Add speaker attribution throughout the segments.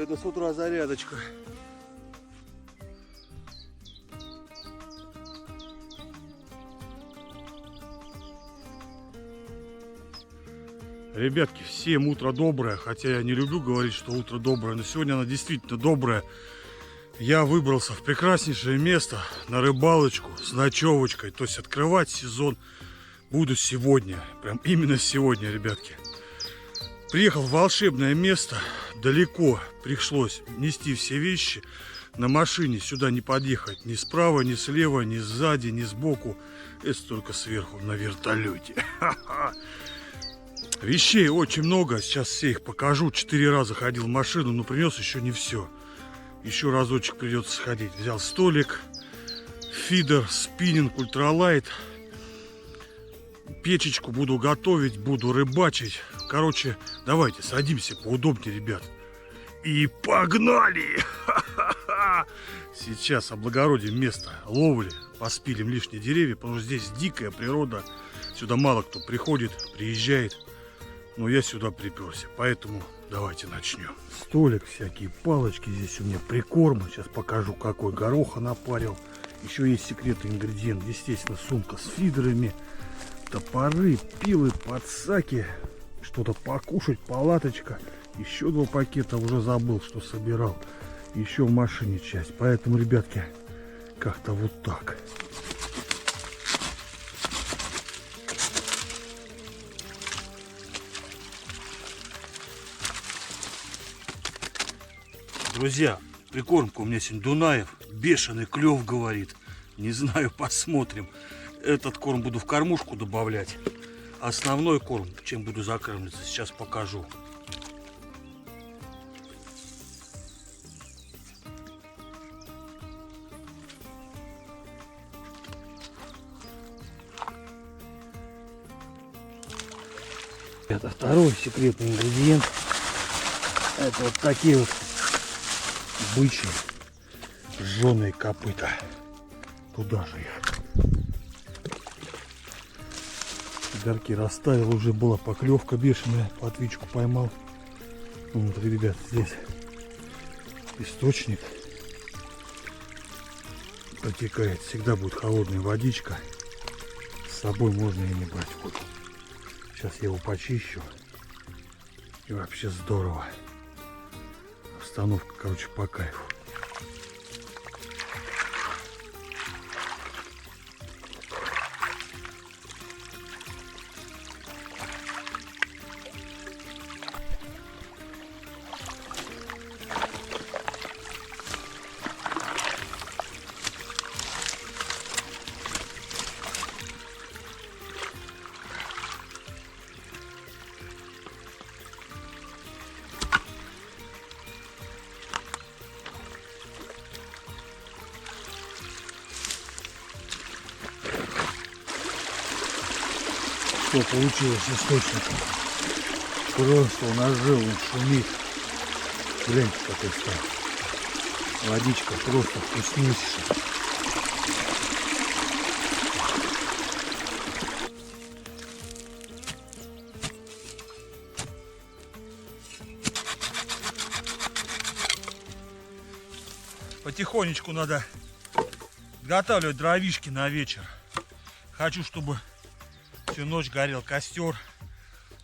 Speaker 1: Это с утра зарядочка. Ребятки, всем утро доброе. Хотя я не люблю говорить, что утро доброе, но сегодня оно действительно доброе. Я выбрался в прекраснейшее место на рыбалочку с ночевочкой. То есть открывать сезон буду сегодня. Прям именно сегодня, ребятки. Приехал в волшебное место. Далеко пришлось нести все вещи. На машине сюда не подъехать ни справа, ни слева, ни сзади, ни сбоку. Это только сверху на вертолете. Вещей очень много. Сейчас все их покажу. 4 раза ходил в машину, но принес еще не все. Еще разочек придется сходить. Взял столик, фидер, спиннинг, ультралайт. Печечку буду готовить, буду рыбачить. Короче, давайте садимся поудобнее, ребят. И погнали! Сейчас облагородим место ловли. Поспилим лишние деревья, потому что здесь дикая природа. Сюда мало кто приходит, приезжает. Но я сюда приперся, поэтому давайте начнем. Столик, всякие палочки, здесь у меня прикормы. Сейчас покажу, какой гороха напарил. Еще есть секретный ингредиент, естественно, сумка с фидерами, топоры, пилы, подсаки, что-то покушать, палаточка. Еще 2 пакета, уже забыл, что собирал. Еще в машине часть, поэтому, ребятки, как-то вот так. Друзья, прикормка у меня сегодня Дунаев. Бешеный клев, говорит. Не знаю, посмотрим. Этот корм буду в кормушку добавлять. Основной корм, чем буду закармливаться, сейчас покажу. Это второй секретный ингредиент. Это вот такие вот бычьи жженые копыта. Туда же их. Фидерки расставил, уже была поклевка бешеная, плотвичку поймал. Вот, ребят, здесь источник протекает, всегда будет холодная водичка. С собой можно и не брать воду. Сейчас я его почищу. И вообще здорово. Обстановка, короче, по кайфу. Что получилось источник? Просто он ожил, он шумит. Гляньте, какой стал. Водичка просто вкуснейшая. Потихонечку надо готавливать дровишки на вечер. Хочу, чтобы всю ночь горел костер.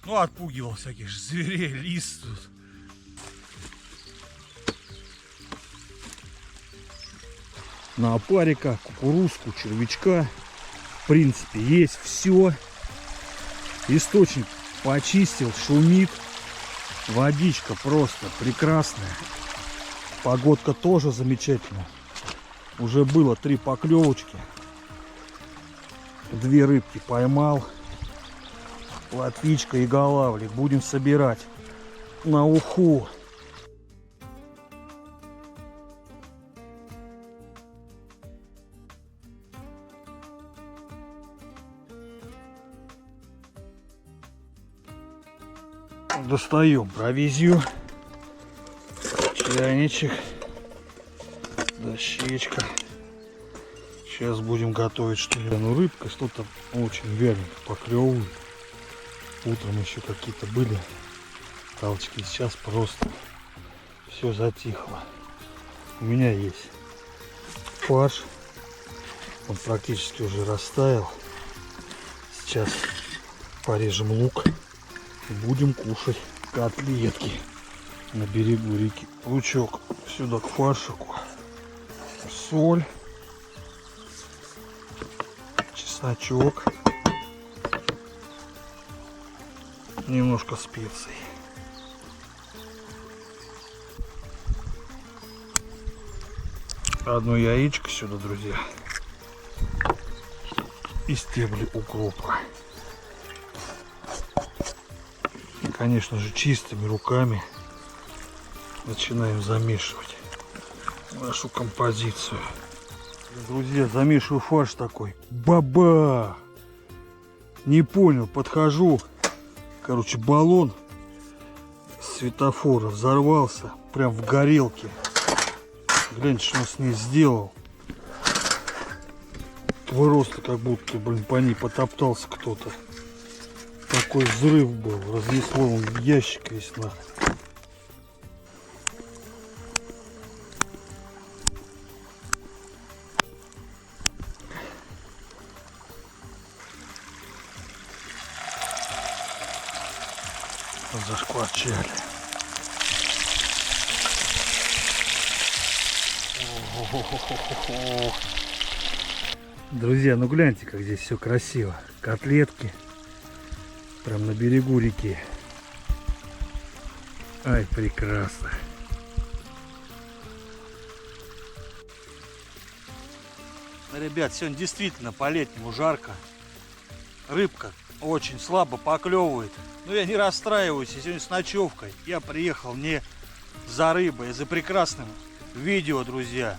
Speaker 1: Ну, отпугивал всяких зверей, лис тут. На опарика, кукурузку, червячка. В принципе, есть все. Источник почистил, шумит. Водичка просто прекрасная. Погодка тоже замечательная. Уже было 3 поклевочки. 2 рыбки поймал. Плотвичка и голавлик. Будем собирать на уху. Достаем провизию. Чайничек. Дощечка. Сейчас будем готовить что-нибудь. Ну, рыбка что-то очень вяленько поклевывает. Утром еще какие-то были толчки. Сейчас просто все затихло. У меня есть фарш. Он практически уже растаял. Сейчас порежем лук и будем кушать котлетки на берегу реки. Лучок сюда к фаршику. Соль. Чесночок. Немножко специй. Одно яичко сюда, друзья. И стебли укропа. И, конечно же, чистыми руками начинаем замешивать нашу композицию. Друзья, замешиваю фарш такой. Баба! Не понял, подхожу. Короче, баллон светофора взорвался прям в горелке. Гляньте, что он с ней сделал. Просто как будто, блин, по ней потоптался кто-то. Такой взрыв был. Разнесло, он ящик весь нахуй. Зашкварчали. Друзья, ну гляньте, как здесь все красиво. Котлетки. Прям на берегу реки. Ай, прекрасно. Ребят, сегодня действительно по-летнему жарко. Рыбка очень слабо поклевывает. Но я не расстраиваюсь. Я сегодня с ночевкой. Я приехал не за рыбой, а за прекрасным видео, друзья.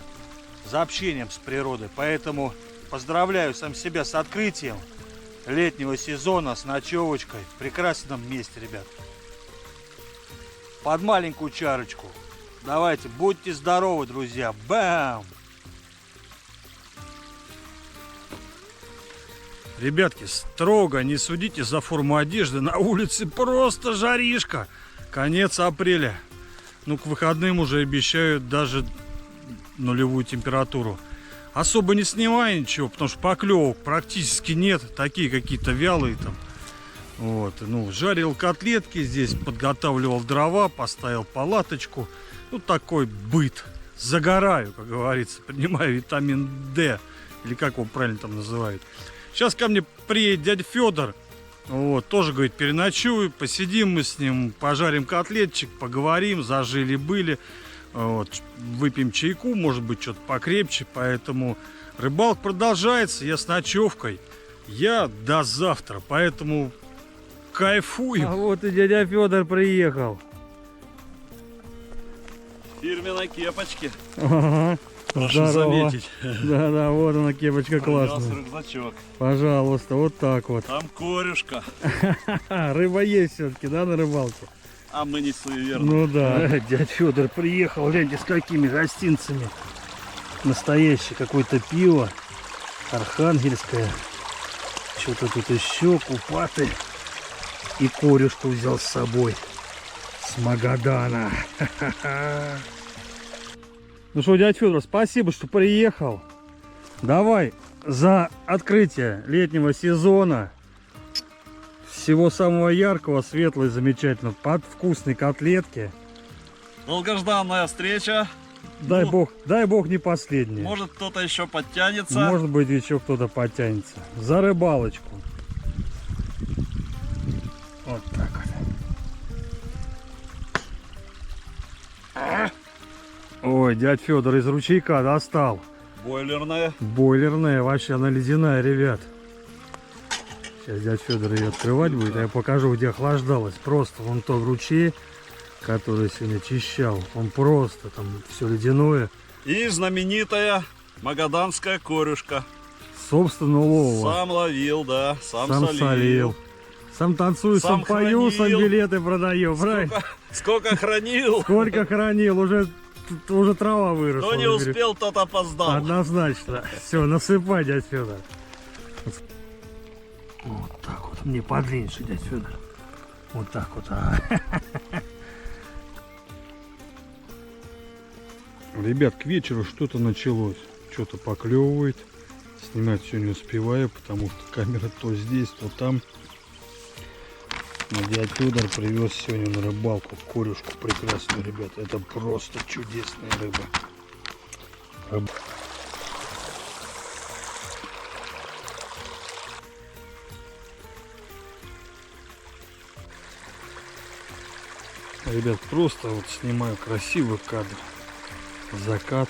Speaker 1: За общением с природой. Поэтому поздравляю сам себя с открытием летнего сезона, с ночевочкой в прекрасном месте, ребят. Под маленькую чарочку. Давайте, будьте здоровы, друзья. Бам! Ребятки, строго не судите за форму одежды. На улице просто жаришка. Конец апреля. Ну, к выходным уже обещают даже нулевую температуру. Особо не снимаю ничего, потому что поклевок практически нет. Такие какие-то вялые там. Вот, ну, жарил котлетки здесь, подготавливал дрова, поставил палаточку. Ну, такой быт. Загораю, как говорится, принимаю витамин D. Или как его правильно там называют. Сейчас ко мне приедет дядя Федор. Вот, тоже, говорит, переночую, посидим мы с ним, пожарим котлетчик, поговорим, зажили-были. Вот, выпьем чайку, может быть, что-то покрепче. Поэтому рыбалка продолжается, я с ночевкой. Я до завтра, поэтому кайфую. А вот и дядя Федор приехал.
Speaker 2: В фирменной кепочке.
Speaker 1: Ага.
Speaker 2: Прошу заметить.
Speaker 1: Да-да, вот она, кепочка классная.
Speaker 2: Рюкзачок.
Speaker 1: Пожалуйста, вот так вот.
Speaker 2: Там корюшка.
Speaker 1: Рыба есть все-таки, да, на рыбалке?
Speaker 2: А мы не суеверны.
Speaker 1: Ну да. Дядя Федор приехал, гляньте, с какими гостинцами. Настоящее какое-то пиво. Архангельское. Что-то тут еще, купаты. И корюшку взял с собой. С Магадана. Ну что, дядя Федор, спасибо, что приехал. Давай за открытие летнего сезона. Всего самого яркого, светлого и замечательного. Под вкусные котлетки.
Speaker 2: Долгожданная встреча.
Speaker 1: Дай бог не последняя.
Speaker 2: Может, кто-то еще подтянется.
Speaker 1: Может быть, еще кто-то подтянется. За рыбалочку. Вот так вот. Ой, дядь Федор из ручейка достал.
Speaker 2: Бойлерная.
Speaker 1: Бойлерная, вообще она ледяная, ребят. Сейчас дядь Федор ее открывать будет, а я покажу, где охлаждалась. Просто вон то в ручье, который сегодня чищал. Он просто там все ледяное.
Speaker 2: И знаменитая магаданская корюшка.
Speaker 1: Собственно, улова.
Speaker 2: Сам ловил, да, сам
Speaker 1: солил. Сам танцую, сам пою, сам билеты продаю.
Speaker 2: Сколько хранил.
Speaker 1: Сколько хранил, уже трава выросла.
Speaker 2: Кто не успел, тот опоздал.
Speaker 1: Однозначно. Все, насыпай, дядь Федор. Вот так вот. Мне подлиннее, дядь Федор. Вот так вот. Ребят, к вечеру что-то началось. Что-то поклевывает. Снимать все не успеваю, потому что камера то здесь, то там. Но дядя Федор привез сегодня на рыбалку корюшку прекрасную, ребят. Это просто чудесная рыба. Ребят, просто вот снимаю красивый кадр. Закат.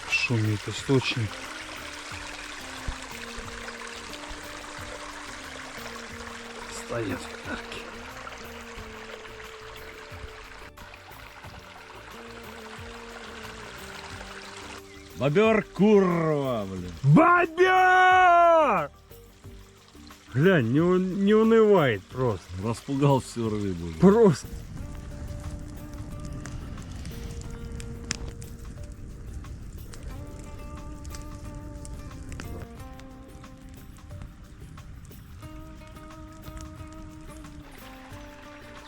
Speaker 1: Шумит источник. Стоят карки.
Speaker 2: Бобер, курва, блин.
Speaker 1: Бобер! Глянь, не унывает просто.
Speaker 2: Распугал всю рыбу.
Speaker 1: Просто.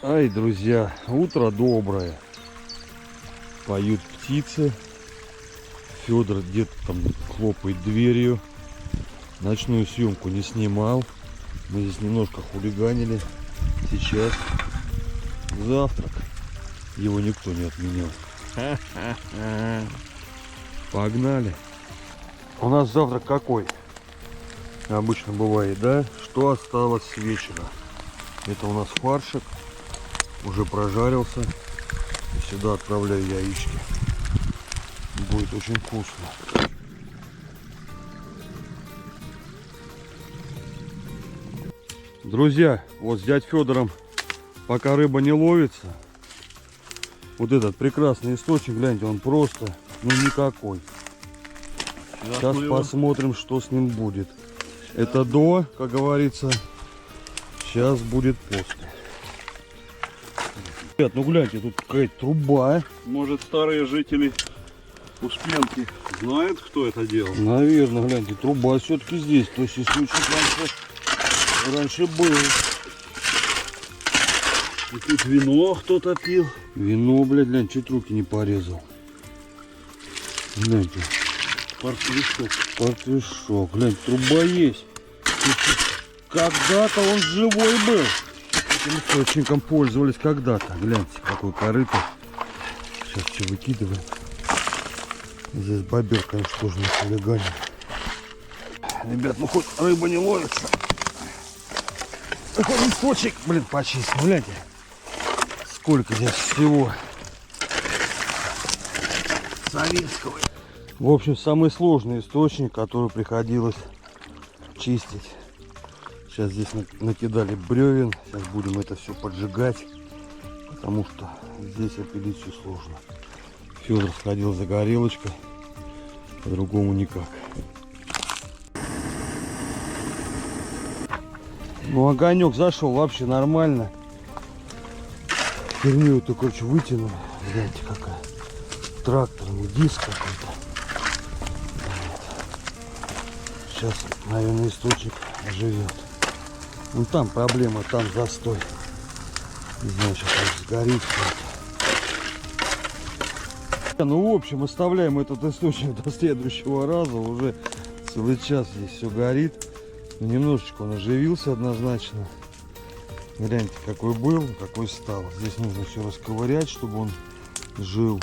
Speaker 1: Ай, друзья, утро доброе. Поют птицы. Федор где-то там хлопает дверью. Ночную съемку не снимал. Мы здесь немножко хулиганили. Сейчас завтрак. Его никто не отменял. Погнали. У нас завтрак какой? Обычно бывает, да? Что осталось с вечера? Это у нас фаршик. Уже прожарился. И сюда отправляю яички. Будет очень вкусно. Друзья, вот с дядей Федором, пока рыба не ловится, вот этот прекрасный источник, гляньте, он просто, ну никакой. Сейчас посмотрим, что с ним будет. Это до, как говорится, сейчас будет после. Ребят, ну гляньте, тут какая-то труба.
Speaker 2: Может, старые жители Успенки знают, кто это делал?
Speaker 1: Наверное, гляньте, труба все-таки здесь. То есть источник раньше был.
Speaker 2: И тут вино кто-то пил.
Speaker 1: Вино, блядь, глянь, чуть руки не порезал. Гляньте.
Speaker 2: Портвишок.
Speaker 1: Портвишок. Глянь, труба есть. Когда-то он живой был. Этим источником пользовались когда-то. Гляньте, какой корыто. Сейчас все выкидываем. Здесь бобер, конечно, тоже на хулигане. Ребят, ну хоть рыба не ловится. Такой источник, блин, почистил. Гляньте, сколько здесь всего советского. В общем, самый сложный источник, который приходилось чистить. Сейчас здесь накидали бревен. Сейчас будем это все поджигать, потому что здесь опилить все сложно. Федор сходил за горелочкой, по-другому никак. Ну, огонек зашел вообще нормально. Херню эту, короче, вытянули. Гляньте, какая. Тракторный диск какой-то. Сейчас, наверное, источник оживет. Ну, там проблема, там застой. Не знаю, сейчас он сгорит. Ну, в общем, оставляем этот источник до следующего раза. Уже целый час здесь все горит. Но немножечко он оживился однозначно. Гляньте, какой был, какой стал. Здесь нужно все расковырять, чтобы он жил.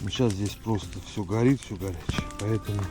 Speaker 1: Но сейчас здесь просто все горит, все горячее. Поэтому